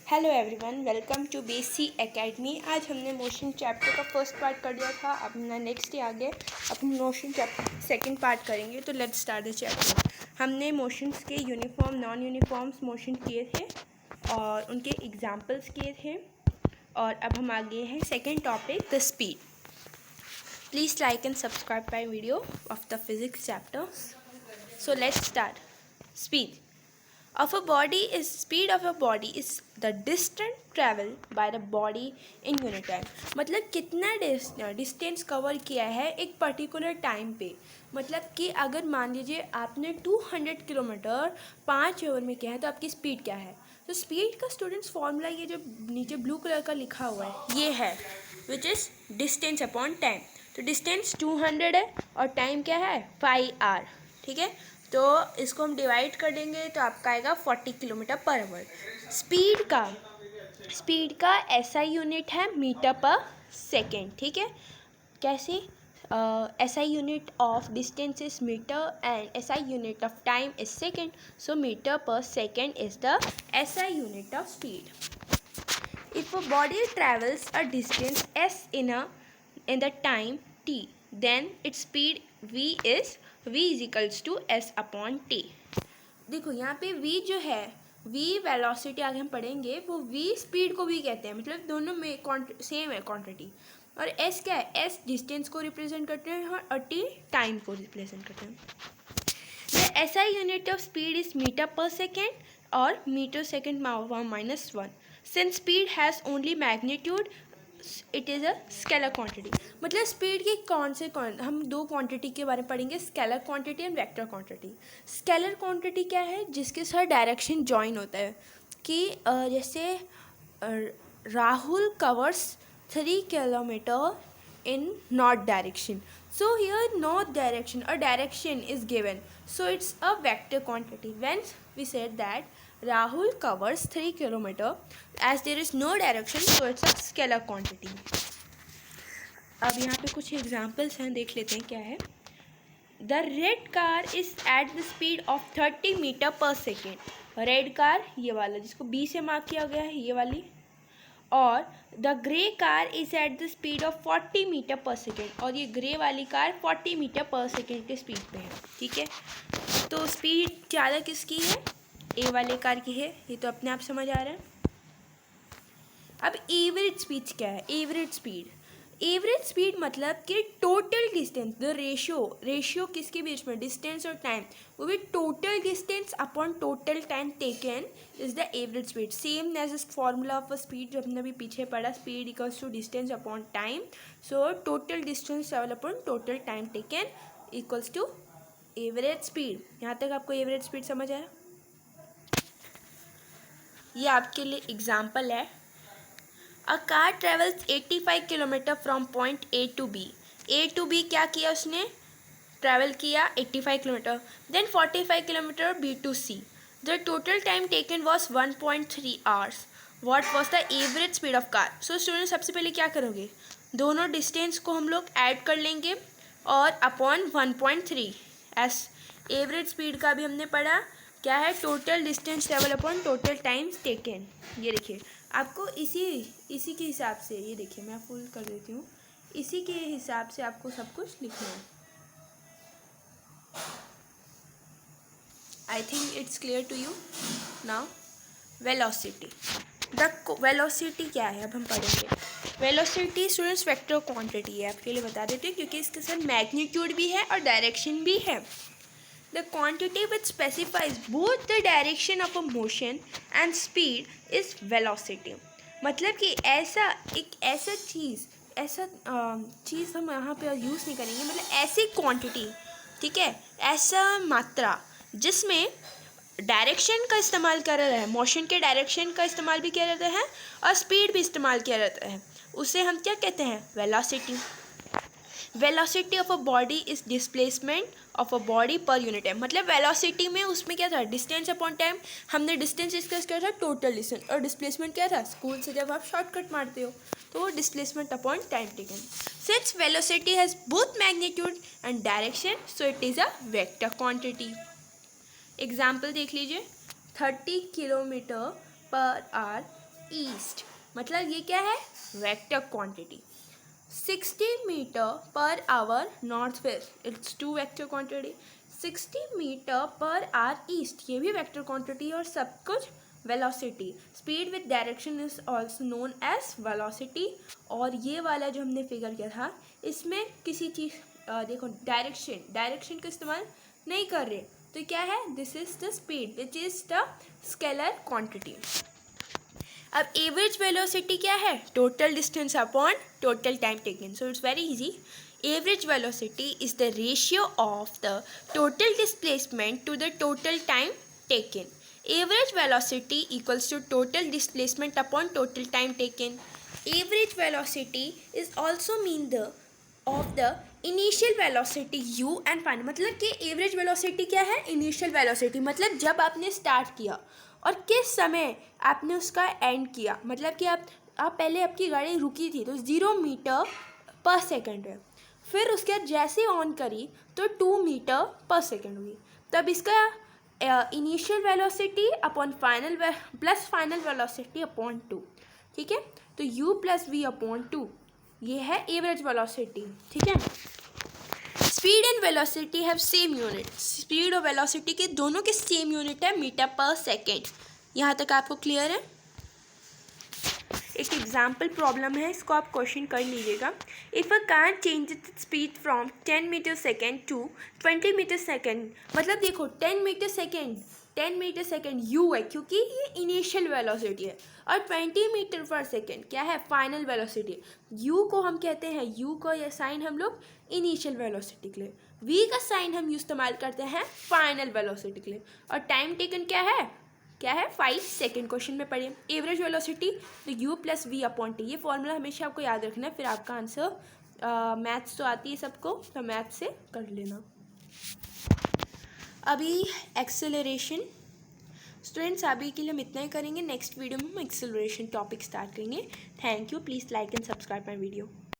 Hello everyone, welcome to बेसी academy. आज हमने मोशन चैप्टर का फर्स्ट पार्ट कर दिया था। अब अपना नेक्स्ट डे आगे अपने मोशन चैप्टर सेकंड पार्ट करेंगे। तो लेट्स स्टार्ट द चैप्टर। हमने मोशंस के यूनिफॉर्म नॉन यूनिफॉर्म्स मोशन किए थे और उनके एग्जांपल्स किए थे। और अब हम आगे हैं second topic, the speed. Please like and subscribe my video of the physics chapter. So let's start. Speed of a body is speed of a body is the distance travel by the body in unit time। मतलब कितना distance cover किया है एक particular time पे। मतलब कि अगर मान लीजिए आपने 200 किलोमीटर 5 आवर में किया है तो आपकी स्पीड क्या है। तो स्पीड का स्टूडेंट्स फॉर्मूला ये जो नीचे ब्लू कलर का लिखा हुआ है ये है, which is distance upon time. तो डिस्टेंस 200 है और टाइम क्या है 5 आवर। ठीक है, तो इसको हम डिवाइड कर देंगे तो आपका आएगा 40 किलोमीटर पर आवर। स्पीड का एसआई यूनिट है मीटर पर सेकेंड। ठीक है, कैसे? SI unit of distance is metre and SI unit of time is second. So metre per second is the SI unit of speed. If a body travels a distance s in the time t, then its speed v is equals to s upon t। देखो यहाँ पे v जो है, v velocity आगे हम पढ़ेंगे, वो v speed को भी कहते हैं। मतलब दोनों में सेम है क्वांटिटी। और s क्या है? s डिस्टेंस को रिप्रेजेंट करते हैं और t टाइम को रिप्रेजेंट करते हैं। The SI unit of speed is meter per second or meter second minus 1। Since speed has only magnitude, it is a scalar quantity। मतलब स्पीड की हम दो क्वांटिटी के बारे में पढ़ेंगे, scalar quantity and vector quantity. Scalar quantity क्या है? जिसके साथ डायरेक्शन जॉइन होता है। कि जैसे Rahul covers 3 kilometre in north direction, so here north direction, a direction is given, so it's a vector quantity। When we said that Rahul covers 3 kilometer, as there is no direction, so it's a scalar quantity। अब यहाँ पे कुछ examples हैं, देख लेते हैं क्या है। The red car is at the speed of 30 metre per second. Red car ये वाला जिसको B से मार्क किया गया है, ये वाली। और the grey car is at the speed of 40 metre per second, और ये ग्रे वाली कार 40 मीटर पर सेकेंड के स्पीड पे है। ठीक है, तो स्पीड ज़्यादा किसकी है? ए वाले कार की है, ये तो अपने आप समझ आ रहा है। अब एवरेज स्पीड क्या है? एवरेज स्पीड मतलब कि टोटल डिस्टेंस, द रेशियो किसके बीच में? डिस्टेंस और टाइम, वो भी total distance upon total time taken is the average speed. Same as इस फॉर्मूला ऑफ अ स्पीड जो हमने अभी पीछे पढ़ा, speed equals to distance upon time. So total distance travel upon total time taken equals to average speed. यहाँ तक आपको average speed समझ आया? ये आपके लिए एग्जाम्पल है। A car travels 85 kilometre from point A to B। A to B क्या किया उसने? ट्रैवल किया 85 kilometre. Then 45 kilometre B to C। The total time taken was 1.3 hours. What was the average speed of car? So student सबसे पहले क्या करोगे? दोनों distance को हम लोग ऐड कर लेंगे और अपॉन 1.3 एस एवरेज स्पीड का भी हमने पढ़ा क्या है? Total distance travel upon total times taken. ये देखिए आपको इसी के हिसाब से, ये देखिए मैं फुल कर देती हूँ, इसी के हिसाब से आपको सब कुछ लिखना है। I think it's clear to you now. Velocity, the velocity क्या है अब हम पढ़ेंगे। वेलोसिटी स्टूडेंट्स वेक्टर क्वांटिटी है, आपके लिए बता देते हैं क्योंकि इसके साथ मैग्नीट्यूड भी है और डायरेक्शन भी है। The quantity which specifies both the direction of a motion and speed is velocity। मतलब कि ऐसा चीज़ हम यहाँ पे यूज़ नहीं करेंगे, मतलब ऐसी क्वांटिटी, ठीक है, ऐसा मात्रा जिसमें डायरेक्शन का इस्तेमाल किया जाता है, मोशन के डायरेक्शन का इस्तेमाल भी किया जाता है और स्पीड भी इस्तेमाल किया जाता है, उसे हम क्या कहते हैं? Velocity. Velocity of a body is displacement of a body per unit time. मतलब वेलोसिटी में उसमें क्या था? Distance upon time. हमने डिस्टेंस डिस्कस किया था टोटल डिस्टेंस, और डिस्प्लेसमेंट क्या था? स्कूल से जब आप शॉर्टकट मारते हो तो वो displacement upon time taken. Since velocity has both magnitude and direction, so it is a vector quantity. Example देख लीजिए, 30 किलोमीटर पर आवर ईस्ट, मतलब ये क्या है, vector quantity. 60 metre per hour north west, it's 2 vector quantity. 60 metre per hour east, ये भी vector quantity. और सब कुछ velocity, speed with direction is also known as velocity. और ये वाला जो हमने फिगर किया था, इसमें किसी चीज़ देखो डायरेक्शन का इस्तेमाल नहीं कर रहे, तो क्या है, this is the speed which is the scalar quantity. अब एवरेज वेलोसिटी क्या है, total distance upon total time taken. So it's very easy. Average velocity is the ratio of the total displacement to the total time taken. Average velocity equals to total displacement upon total time taken. Average velocity is also mean the of the initial velocity u and final. मतलब कि average velocity क्या है, initial velocity मतलब जब आपने start किया और किस समय आपने उसका end किया. मतलब कि आप पहले आपकी गाड़ी रुकी थी तो 0 मीटर पर सेकेंड है, फिर उसके बाद जैसे ऑन करी तो 2 मीटर पर सेकेंड हुई. तब इसका initial velocity upon final plus final velocity upon 2. ठीक है, तो u प्लस v अपॉन 2 ये है एवरेज वेलोसिटी. ठीक है. Speed and velocity have same unit. Speed और वेलोसिटी के दोनों के सेम यूनिट है मीटर पर सेकेंड. यहाँ तक आपको क्लियर है. एक एग्जाम्पल प्रॉब्लम है, इसको आप क्वेश्चन कर लीजिएगा. If a car change its speed from 10 metre second to 20 metre second. मतलब देखो 10 मीटर सेकेंड यू है क्योंकि ये इनिशियल वेलोसिटी है, और 20 मीटर पर सेकेंड क्या है, फाइनल वेलोसिटी. यू को हम कहते हैं, यू को ये साइन हम लोग इनिशियल वेलोसिटी के लिए, वी का साइन हम इस्तेमाल करते हैं फाइनल वेलोसिटी के लिए. और टाइम टेकन क्या है 5 सेकेंड. क्वेश्चन में पढ़िए एवरेज वेलोसिटी तो u plus V upon T. ये फॉर्मूला हमेशा आपको याद रखना है, फिर आपका आंसर मैथ्स तो आती है सबको, तो मैथ्स से कर लेना. अभी एक्सेलरेशन स्टूडेंट्स, अभी के लिए हम इतना ही करेंगे. नेक्स्ट वीडियो में हम एक्सेलरेशन टॉपिक स्टार्ट करेंगे. Thank you. Please like and subscribe my video.